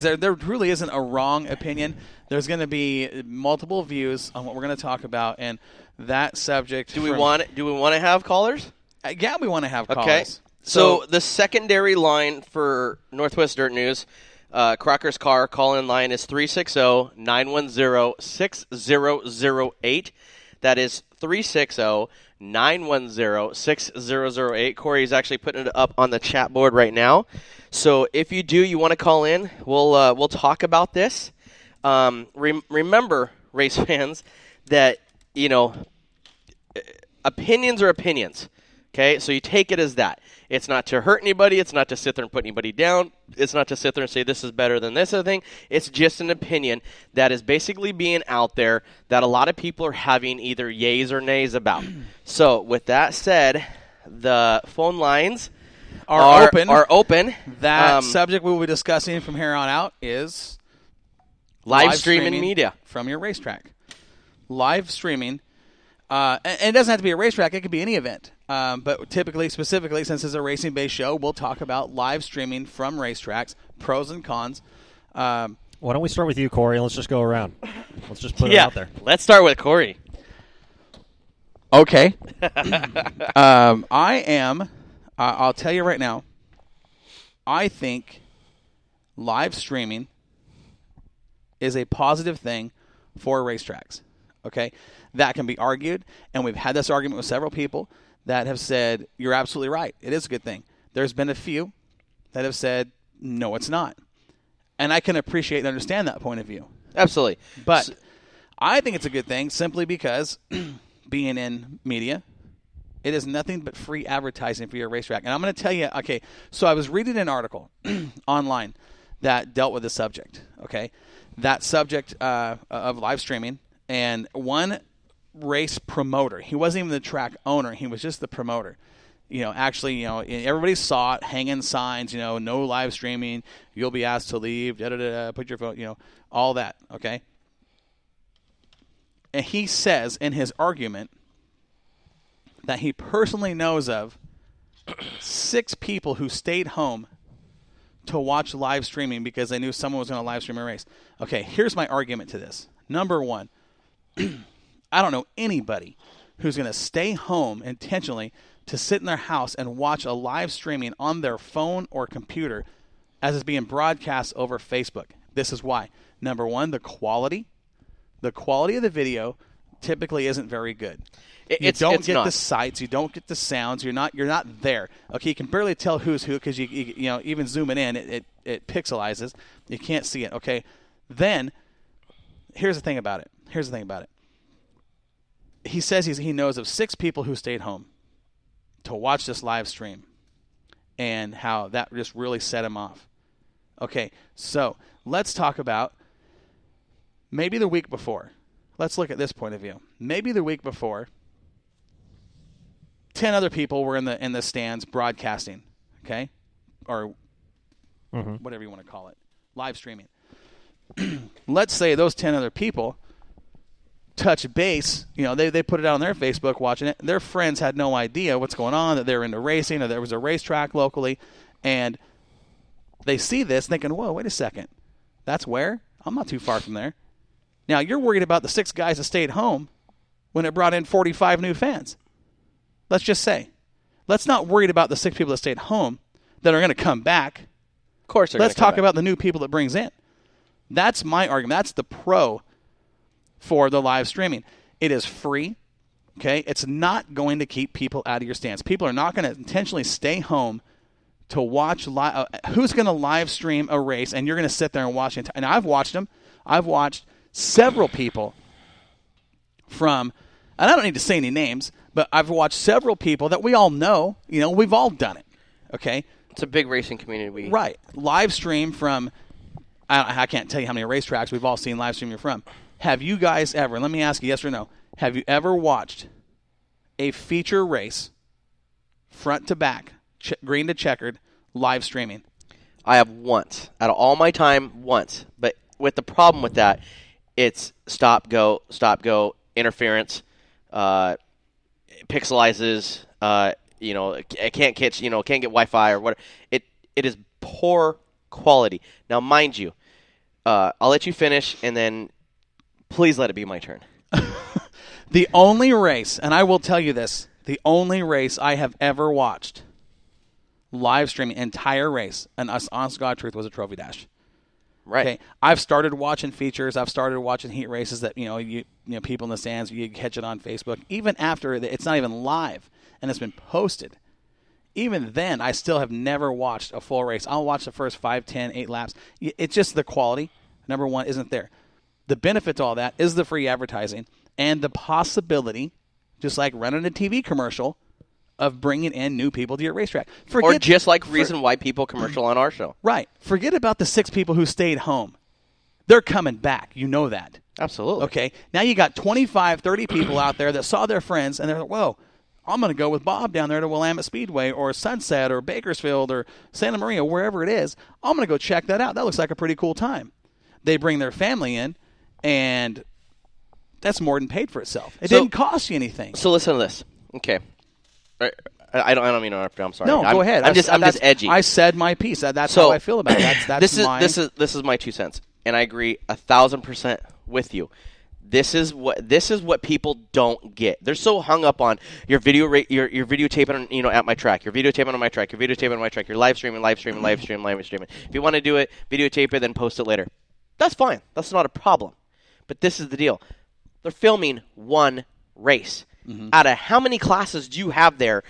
There really isn't a wrong opinion. There's going to be multiple views on what we're going to talk about, and that subject. Do we want to have callers? Yeah, we want to have callers. Okay. So the secondary line for Northwest Dirt News, Crocker's Car call-in line is 360-910-6008. That is 360-910-6008. Corey is actually putting it up on the chat board right now. So if you want to call in, we'll talk about this. Remember, race fans, that opinions are opinions. Okay, so you take it as that. It's not to hurt anybody. It's not to sit there and put anybody down. It's not to sit there and say this is better than this other thing. It's just an opinion that is basically being out there that a lot of people are having either yays or nays about. So with that said, the phone lines are open. That subject we will be discussing from here on out is live streaming media from your racetrack. Live streaming. And it doesn't have to be a racetrack. It could be any event. But typically, specifically, since it's a racing-based show, we'll talk about live streaming from racetracks, pros and cons. Why don't we start with you, Corey? Let's just go around. Let's just put it out there. Let's start with Corey. Okay. I'll tell you right now, I think live streaming is a positive thing for racetracks. Okay? That can be argued, and we've had this argument with several people that have said, you're absolutely right. It is a good thing. There's been a few that have said, no, it's not. And I can appreciate and understand that point of view. Absolutely. But I think it's a good thing simply because being in media, it is nothing but free advertising for your racetrack. And I'm going to tell you, okay, so I was reading an article online that dealt with the subject, okay? That subject of live streaming, and one race promoter. He wasn't even the track owner. He was just the promoter. Actually, everybody saw it, hanging signs, no live streaming, you'll be asked to leave, put your phone, all that, okay? And he says in his argument that he personally knows of 6 people who stayed home to watch live streaming because they knew someone was going to live stream a race. Okay, here's my argument to this. Number one, I don't know anybody who's going to stay home intentionally to sit in their house and watch a live streaming on their phone or computer as it's being broadcast over Facebook. This is why. Number one, the quality of the video typically isn't very good. You don't get the sights, you don't get the sounds, you're not there. Okay, you can barely tell who's who because you even zooming in, it pixelizes. You can't see it. Okay, then here's the thing about it. He says he knows of 6 people who stayed home to watch this live stream and how that just really set him off. Okay, so let's talk about maybe the week before. Let's look at this point of view. Maybe the week before, 10 other people were in the stands broadcasting, okay? Or whatever you want to call it, live streaming. Let's say those 10 other people touch base, they put it out on their Facebook watching it. Their friends had no idea what's going on, that they're into racing or there was a racetrack locally, and they see this thinking, whoa, wait a second. That's where? I'm not too far from there. Now, you're worried about the 6 guys that stayed home when it brought in 45 new fans. Let's just say. Let's not worry about the 6 people that stayed home that are going to come back. Of course they're Let's talk about the new people that brings in. That's my argument. That's the pro for the live streaming. It is free, okay? It's not going to keep people out of your stands. People are not going to intentionally stay home to watch live. Who's going to live stream a race and you're going to sit there and watch it? And I've watched them. I've watched several people from, and I don't need to say any names, but I've watched several people that we all know. We've all done it, okay? It's a big racing community. Right. Live stream from, I can't tell you how many racetracks we've all seen live streaming from. Have you guys ever, let me ask you yes or no, have you ever watched a feature race, front to back, green to checkered, live streaming? I have once. Out of all my time, once. But with the problem with that, it's stop, go, interference, pixelizes, it can't catch, can't get Wi-Fi or whatever. It is poor quality. Now, mind you, I'll let you finish, and then please let it be my turn. The only race, and I will tell you this, the only race I have ever watched live streaming, entire race, and honest to God truth, was a trophy dash. Right. Okay, I've started watching features. I've started watching heat races that you know people in the stands. You catch it on Facebook, even after it's not even live and it's been posted. Even then, I still have never watched a full race. I'll watch the first 5, 10, 8 laps. It's just the quality. Number one, isn't there. The benefit to all that is the free advertising and the possibility, just like running a TV commercial, of bringing in new people to your racetrack. Or just like Reason Why People commercial on our show. Right. Forget about the 6 people who stayed home. They're coming back. You know that. Absolutely. Okay. Now you got 25, 30 people out there that saw their friends, and they're like, whoa, I'm going to go with Bob down there to Willamette Speedway or Sunset or Bakersfield or Santa Maria, wherever it is. I'm going to go check that out. That looks like a pretty cool time. They bring their family in, and that's more than paid for itself. It didn't cost you anything. So listen to this. Okay. I don't mean to interrupt. I'm sorry. No, go ahead. I'm just edgy. I said my piece. That's how I feel about it. That's this is my 2 cents, and I agree 1,000% with you. This is what people don't get. They're so hung up on your videotaping on, at my track. You're videotaping on my track. You're videotaping on my track. You're live streaming. If you want to do it, videotape it, then post it later. That's fine. That's not a problem. But this is the deal. They're filming one race. Mm-hmm. Out of how many classes do you have there?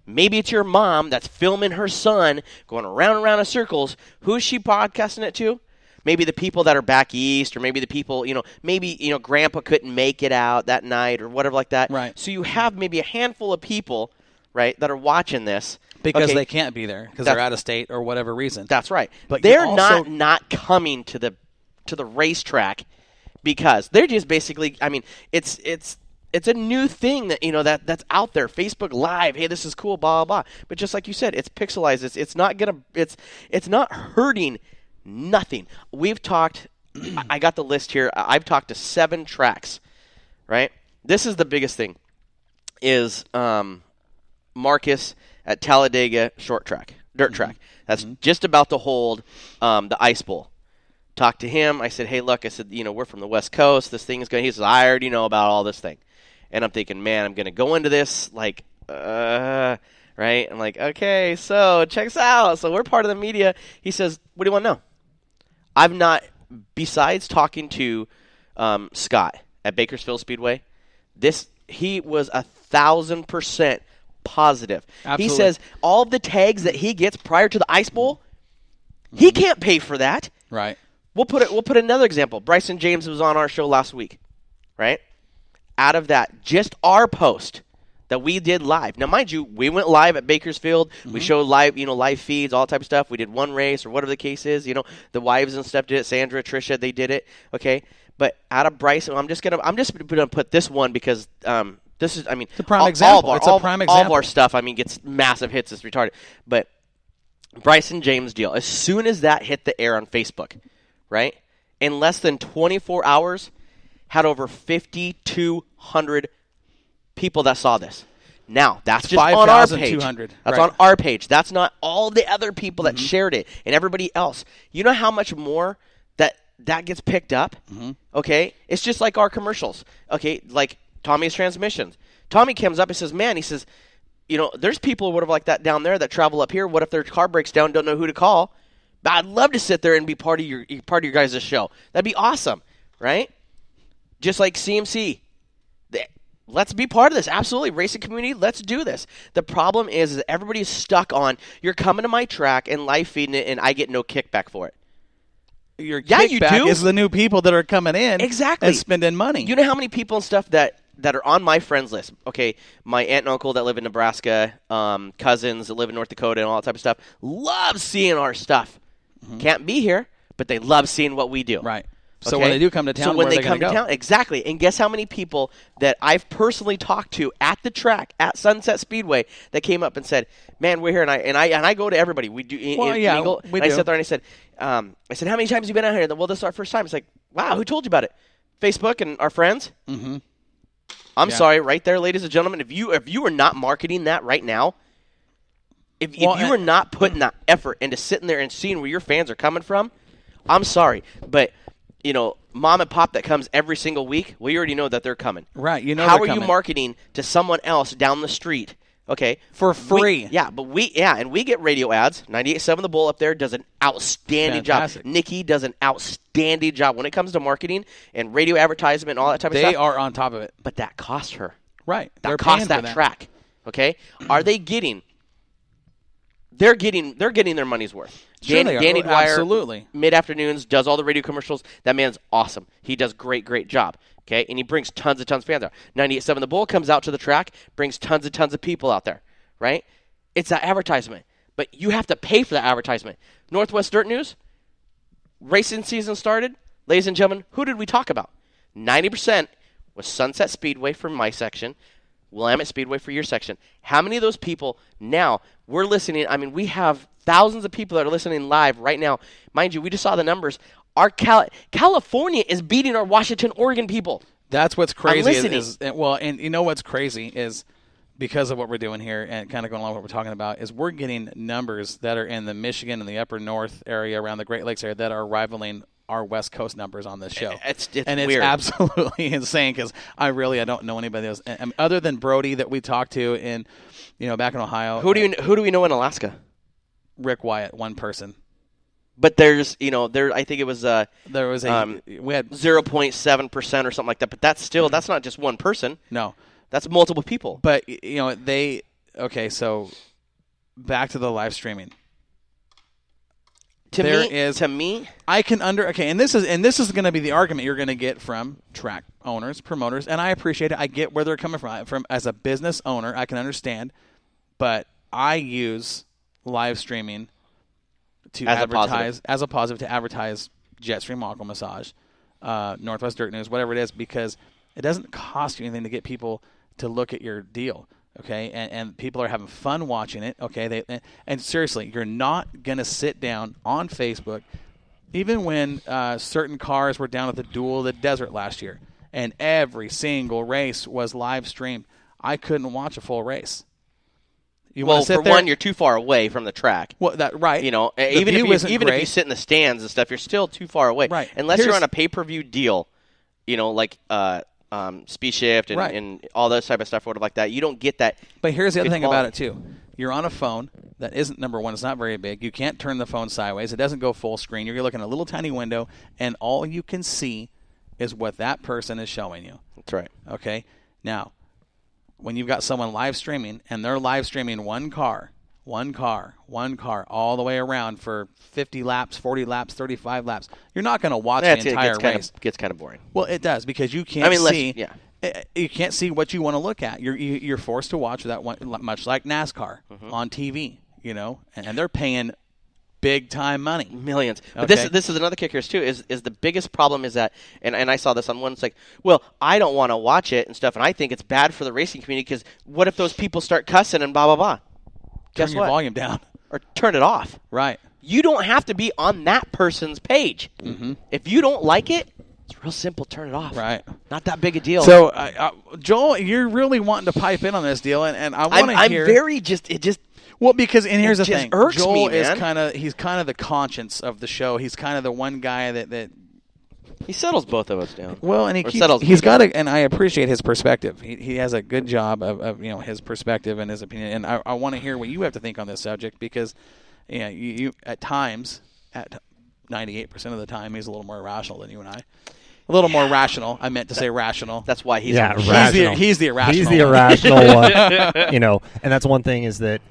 Maybe it's your mom that's filming her son going around and around in circles. Who's she podcasting it to? Maybe the people that are back east, or maybe the people, maybe grandpa couldn't make it out that night or whatever like that. Right. So you have maybe a handful of people, right, that are watching this. Because they can't be there because they're out of state or whatever reason. That's right. But they're not coming to the racetrack because they're just basically, it's a new thing that that's out there. Facebook Live, hey, this is cool, blah blah blah. But just like you said, it's pixelized. It's not hurting nothing. We've talked. I got the list here. I've talked to 7 tracks. Right. This is the biggest thing. Is Marcus at Talladega dirt track. That's just about to hold the Ice Bowl. Talked to him. I said, hey, look. I said, we're from the West Coast. This thing is going. He says, I already know about all this thing. And I'm thinking, man, I'm going to go into this right? I'm like, okay, so check this out. So we're part of the media. He says, what do you want to know? I've not, besides talking to Scott at Bakersfield Speedway, he was 1,000% positive. Absolutely. He says all of the tags that he gets prior to the Ice Bowl, he can't pay for that. Right. We'll put another example. Bryson James was on our show last week, right? Out of that, just our post that we did live. Now, mind you, we went live at Bakersfield. Mm-hmm. We showed live feeds, all type of stuff. We did one race or whatever the case is. The wives and stuff did it. Sandra, Tricia, they did it. Okay, but out of Bryson, I'm just gonna put this one because this is, it's a prime example. It's a prime example. All of our stuff, gets massive hits. It's retarded. But Bryson James deal. As soon as that hit the air on Facebook, right, in less than 24 hours. Had over 5,200 people that saw this. Now, that's just on our page. That's on our page. That's not all the other people that shared it and everybody else. You know how much more that gets picked up? Mm-hmm. Okay? It's just like our commercials. Okay? Like Tommy's Transmissions. Tommy comes up and says, man, there's people or whatever like that down there that travel up here. What if their car breaks down, don't know who to call? But I'd love to sit there and be part of your guys' show. That'd be awesome. Right? Just like CMC. Let's be part of this. Absolutely. Racing community, let's do this. The problem is that everybody's stuck on, you're coming to my track and live feeding it, and I get no kickback for it. Your kickback is the new people that are coming in exactly. and spending money. You know how many people and stuff that are on my friends list? Okay, my aunt and uncle that live in Nebraska, cousins that live in North Dakota and all that type of stuff, love seeing our stuff. Mm-hmm. Can't be here, but they love seeing what we do. Right. So when they do come to town, when they come to town, exactly. And guess how many people that I've personally talked to at the track at Sunset Speedway that came up and said, "Man, we're here," and I go to everybody. We do. We do. I sat there and I said, "How many times have you been out here?" Well, this is our first time. It's like, wow, who told you about it? Facebook and our friends. Mm-hmm. I'm sorry, right there, ladies and gentlemen. If you are not marketing that right now, if you are not putting that effort into sitting there and seeing where your fans are coming from. I'm sorry, but mom and pop that comes every single week, well, you already know that they're coming. Right. How are they're you coming. marketing to someone else down the street? Okay. For free. And we get radio ads. 98.7 The Bull up there does an outstanding Fantastic. job. Nikki does an outstanding job when it comes to marketing and radio advertisement and all that type of stuff. They are on top of it. But that costs her. Right. That They're costs paying for that track. Okay? Are they getting They're getting their money's worth. Sure they are. Danny Dwyer, Absolutely. mid-afternoons, does all the radio commercials. That man's awesome. He does great job. Okay, and he brings tons of fans out. 98.7 The Bull comes out to the track, brings tons of people out there, right? It's that advertisement. But you have to pay for that advertisement. Northwest Dirt News, racing season started. Ladies and gentlemen, who did we talk about? 90% was Sunset Speedway for my section, Willamette Speedway for your section. How many of those people now, we're listening, I mean, we have thousands of people that are listening live right now. Mind you, we just saw the numbers. Our California is beating our Washington, Oregon people. That's what's crazy. listening. And you know what's crazy is because of what we're doing here and kind of going along with what we're talking about is we're getting numbers that are in the Michigan and the upper north area around the Great Lakes area that are rivaling our West Coast numbers on this show. It's weird. Absolutely insane because I don't know anybody else other than Brody that we talked to in, back in Ohio. Who do we know in Alaska? Rick Wyatt, one person. But there's, I think it was we had 0.7% or something like that. But that's not just one person. No, that's multiple people. But so back to the live streaming. To me, I can and this is going to be the argument you're going to get from track owners, promoters, and I appreciate it. I get where they're coming from as a business owner. I can understand, but I use live streaming to advertise as a positive to advertise Jetstream Aqua Massage, Northwest Dirt News, whatever it is, because it doesn't cost you anything to get people to look at your deal. Okay, and people are having fun watching it. Okay, and seriously, you're not gonna sit down on Facebook, even when certain cars were down at the Duel of the Desert last year, and every single race was live streamed. I couldn't watch a full race. You're too far away from the track. Well, right. Even if you sit in the stands and stuff, you're still too far away. Right. Unless you're on a pay-per-view deal, like Speed Shift and all those type of stuff, whatever like that. You don't get that. But here's the other thing about it too: you're on a phone that isn't, number one, it's not very big. You can't turn the phone sideways. It doesn't go full screen. You're looking at a little tiny window, and all you can see is what that person is showing you. That's right. Okay. Now, when you've got someone live streaming and they're live streaming one car all the way around for 50 laps, 40 laps, 35 laps, you're not going to watch the entire race. It gets kind of boring. Well, it does because you can't you can't see what you want to look at. You're forced to watch that one, much like NASCAR on TV, and they're paying big time money, millions. But this is another kicker too. Is the biggest problem is that, and I saw this on one. It's like, well, I don't want to watch it and stuff, and I think it's bad for the racing community because what if those people start cussing and blah blah blah? Turn your volume down or turn it off. Right. You don't have to be on that person's page. Mm-hmm. If you don't like it, it's real simple. Turn it off. Right. Not that big a deal. So, Joel, you're really wanting to pipe in on this deal, and I want to hear. I'm very Well, because here's the thing. Irks Joel me, is man. he's kind of the conscience of the show. He's kind of the one guy that he settles both of us down. Well, and he's got and I appreciate his perspective. He has a good job of his perspective and his opinion, and I want to hear what you have to think on this subject because you at times, at 98% of the time, he's a little more irrational than you and I. A little more rational. I meant to say rational. That's why he's rational. He's the irrational. He's the irrational one. And that's one thing is that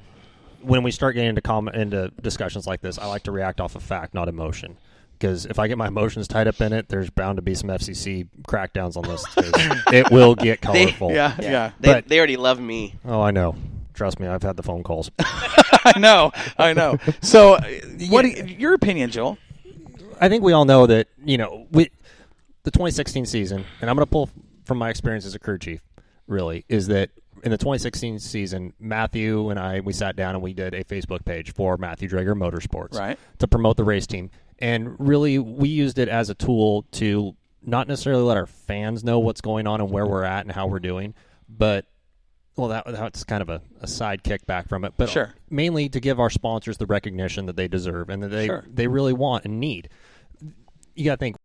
when we start getting into discussions like this, I like to react off of fact, not emotion. Because if I get my emotions tied up in it, there's bound to be some FCC crackdowns on this. It will get colorful. Yeah. They already love me. Oh, I know. Trust me, I've had the phone calls. I know. So, your opinion, Joel? I think we all know that, the 2016 season, and I'm going to pull from my experience as a crew chief, really, is that in the 2016 season, Matthew and we sat down and we did a Facebook page for Matthew Drager Motorsports to promote the race team. And really, we used it as a tool to not necessarily let our fans know what's going on and where we're at and how we're doing, but, well, that's kind of a side kick back from it. But mainly to give our sponsors the recognition that they deserve and that they really want and need. you got to think